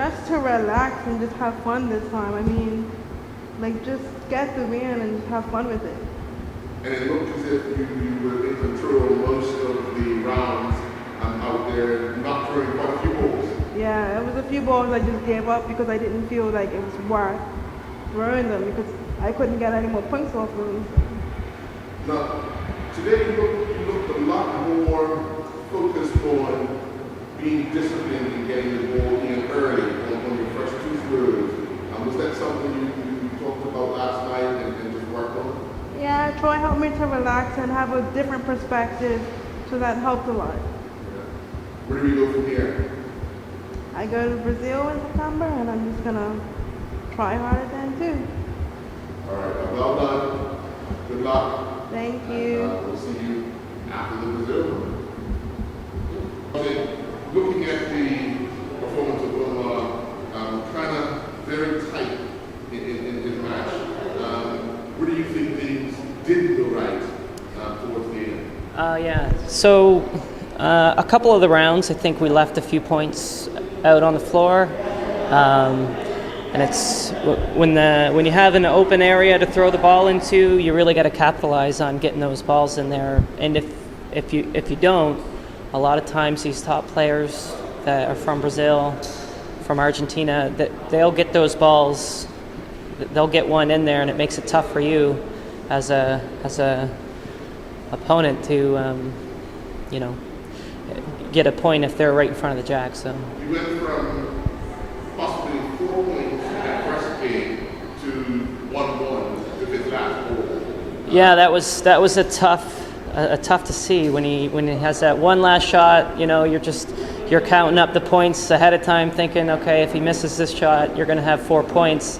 Just to relax and just have fun this time. I mean, like just get the win and just have fun with it. And it looked as if you were in control most of the rounds out there, not throwing quite a few balls. Yeah, it was a few balls I just gave up because I didn't feel like it was worth throwing them because I couldn't get any more points off of them. Now, today you looked a lot more focused on being disciplined and getting the ball in early on your first two throws. Was that something you talked about last night and just worked on? Yeah, Troy helped me to relax and have a different perspective, so that helped a lot. Yeah. Where do we go from here? I go to Brazil in September, and I'm just gonna try harder then too. All right, well done. Good luck. Thank you. And, we'll see you after the Brazil. Looking at the performance of Wilma, kind of very tight in the match. Where do you think things didn't go right towards the end? Yeah. So a couple of the rounds, I think we left a few points out on the floor. And it's when you have an open area to throw the ball into, you really got to capitalize on getting those balls in there. And if you don't, a lot of times these top players that are from Brazil, from Argentina, that they'll get those balls, they'll get one in there, and it makes it tough for you as a opponent to get a point if they're right in front of the jack. So you went from possibly 4 points in that first game to 1-1 with his last ball. Yeah, that was a tough to see when he has that one last shot. You're counting up the points ahead of time, thinking, okay, if he misses this shot, you're going to have 4 points.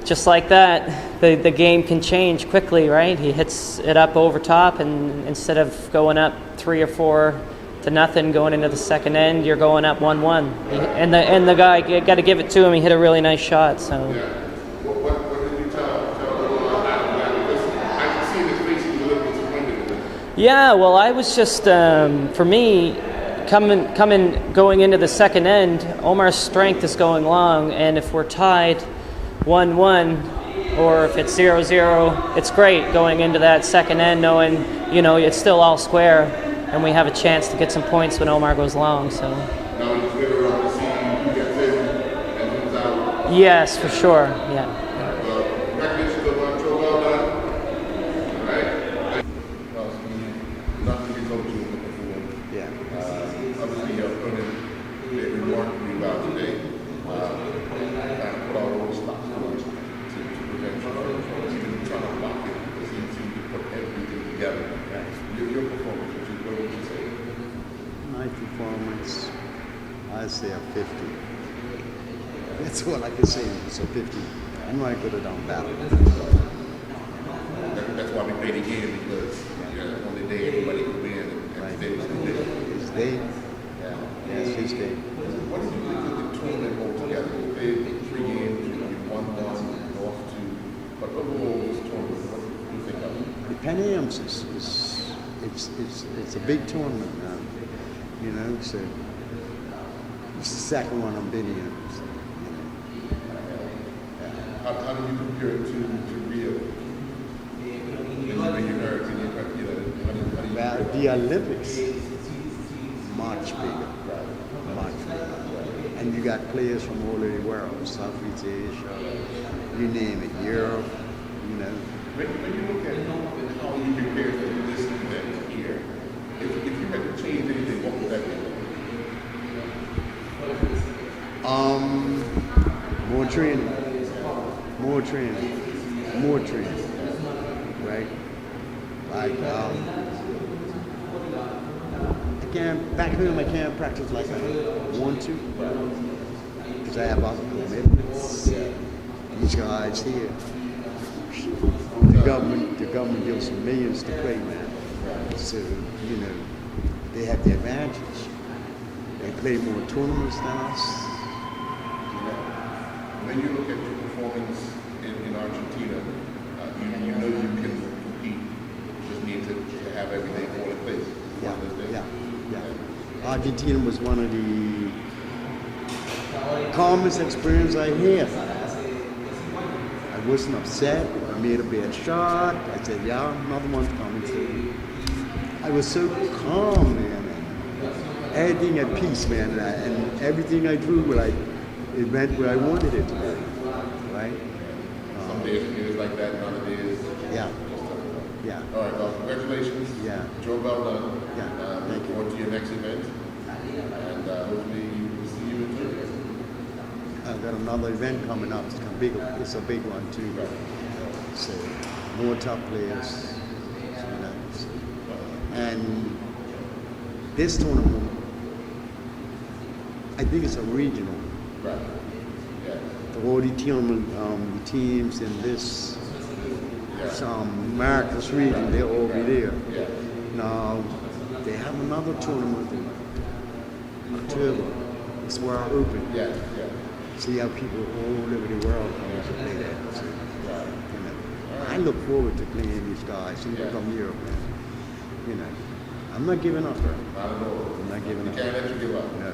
Just like that, the game can change quickly, right? He hits it up over top, and instead of going up 3 or 4 to nothing going into the second end, you're going up 1-1. And the guy, you got to give it to him. He hit a really nice shot. So. Yeah. What did you tell Adam that? Because I can see his face, he was a little disappointed. Yeah, well, I was just for me going into the second end. Omar's strength is going long, and if we're tied 1-1, or if it's 0-0, it's great going into that second end, knowing it's still all square, and we have a chance to get some points when Omar goes long. So. Now you just wait around to see who gets in and who's out. Yes, for sure. Yeah. Congratulations on Joe. Well done. All right. Nothing gets over to him before. Yeah. Obviously, your opponent did remarkably well today. Put all those stops to prevent you from trying to block it because he seemed to put everything together. Your performance, what would you say? My performance, I say a 50. That's all I can say. It's a 50. I'm not good at on battle. That's why we play the game, because on the day everybody can win and Right. today was the day. His day, Yeah. yes, his day. What did you think of the tournament altogether? You played 3 games, you won 1, lost 2, but overall this tournament, what do you think of it? The Pan Am's it's a big tournament now. So it's the second one I've been in. How do you compare it to Rio? When you heard, how do you Well, compare it? the Olympics, much bigger. Much bigger. And you got players from all over the world, Southeast Asia, you name it, Europe, When you look at how you prepare for this event here, if you had to change anything, what would that be? More training, right? Like, back home I can't practice like I want to, because I have other commitments. These guys here, the government gives them millions to play now. So, they have the advantage. They play more tournaments than us. When you look at your performance in Argentina, you know you can compete. You just need to have everything fall in place. Yeah. Argentina was one of the calmest experience I had. I wasn't upset. I made a bad shot. I said, yeah, another one's coming through. I was so calm, man. Everything at peace, man. And everything I drew, it went where I wanted it to be. Right? Some days it is like that, and other days. Yeah. Yeah. All right, well, congratulations. Yeah. Job well done. Yeah, thank Look you. forward to your next event. And hopefully we'll see you in Turkey. I've got another event coming up. It's a big one too. So more top players. And this tournament, I think it's a regional. Right. Yeah. All the teams in this America's region, they'll all be there. Yeah. Now, they have another tournament in October. It's World Open. Yeah. Yeah. See how people all over the world come to play that. So, I look forward to playing these guys from Europe, man. I'm not giving up, bro. Not at all. I'm not giving up. You can't let you give up. No.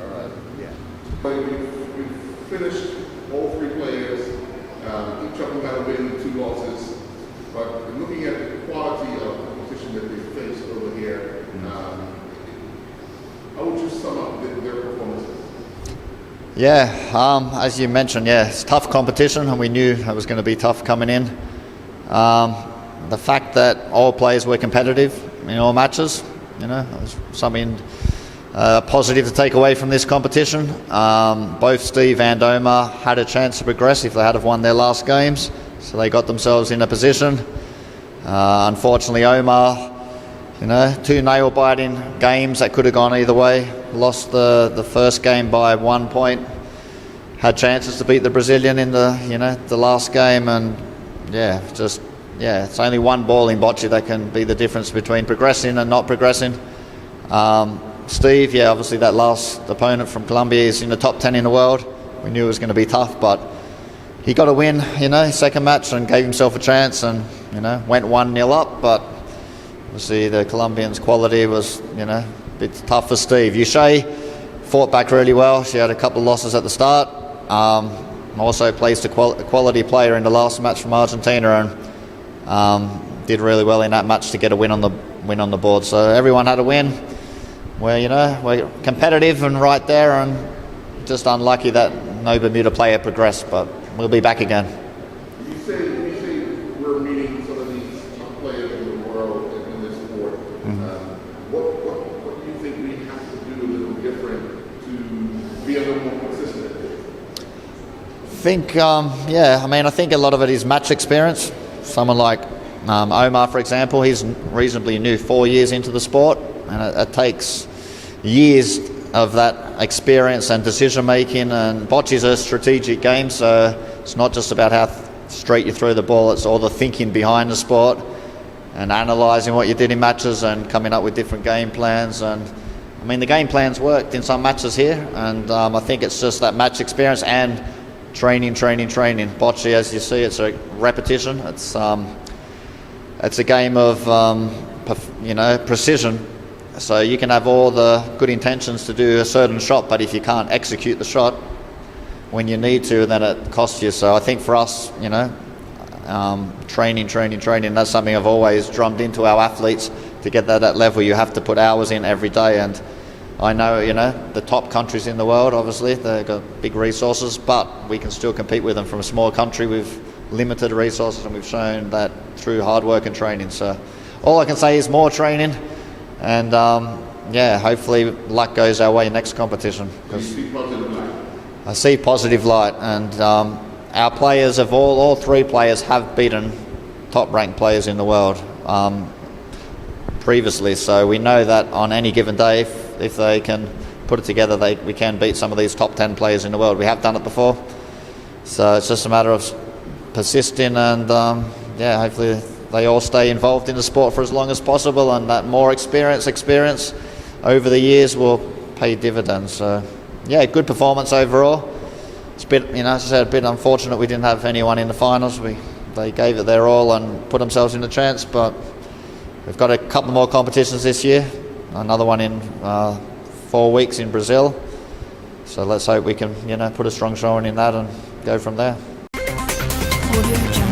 All right. Yeah. But we've finished all three players. Each of them had a win, 2 losses. But looking at the quality of competition that they face over here, how would you sum up their performances? Yeah, as you mentioned, it's tough competition, and we knew it was going to be tough coming in. The fact that all players were competitive in all matches, was something positive to take away from this competition. Both Steve and Omar had a chance to progress if they had have won their last games, so they got themselves in a position. Unfortunately, Omar, 2 nail-biting games that could have gone either way. Lost the first game by 1 point. Had chances to beat the Brazilian in the last game, and it's only one ball in Boccia that can be the difference between progressing and not progressing. Steve, obviously that last opponent from Colombia is in the top 10 in the world. We knew it was going to be tough, but he got a win, his second match, and gave himself a chance, and went 1-0 up. But obviously the Colombians' quality was a bit tough for Steve. Yushay fought back really well. She had a couple of losses at the start. Also placed a quality player in the last match from Argentina, and did really well in that match to get a win on the board. So everyone had a win. We're competitive and right there, and just unlucky that no Bermuda player progressed, but we'll be back again. You say we're meeting some of these top players in the world in this sport. What do you think we have to do a little different to be a little more consistent? I think a lot of it is match experience. Someone like Omar, for example, he's reasonably new, 4 years into the sport, and it takes years of that experience and decision making. And Boccia is a strategic game, so it's not just about how straight you throw the ball, it's all the thinking behind the sport and analysing what you did in matches and coming up with different game plans. And the game plans worked in some matches here, and I think it's just that match experience and training. Boccia, as you see, it's a repetition. It's a game of precision. So you can have all the good intentions to do a certain shot, but if you can't execute the shot when you need to, then it costs you. So I think for us, training. That's something I've always drummed into our athletes. To get that level, you have to put hours in every day. And I know, the top countries in the world, obviously, they've got big resources, but we can still compete with them from a small country with limited resources, and we've shown that through hard work and training. So all I can say is more training, and hopefully luck goes our way next competition. You see positive light. I see positive light, and our players all 3 players have beaten top-ranked players in the world previously, so we know that on any given day, if they can put it together, we can beat some of these top 10 players in the world. We have done it before, so it's just a matter of persisting, and hopefully they all stay involved in the sport for as long as possible, and that more experience over the years will pay dividends. So good performance overall. It's a bit, as I said, a bit unfortunate we didn't have anyone in the finals. They gave it their all and put themselves in the chance, but we've got a couple more competitions this year. Another one in 4 weeks in Brazil, So let's hope we can, put a strong showing in that and go from there. Audio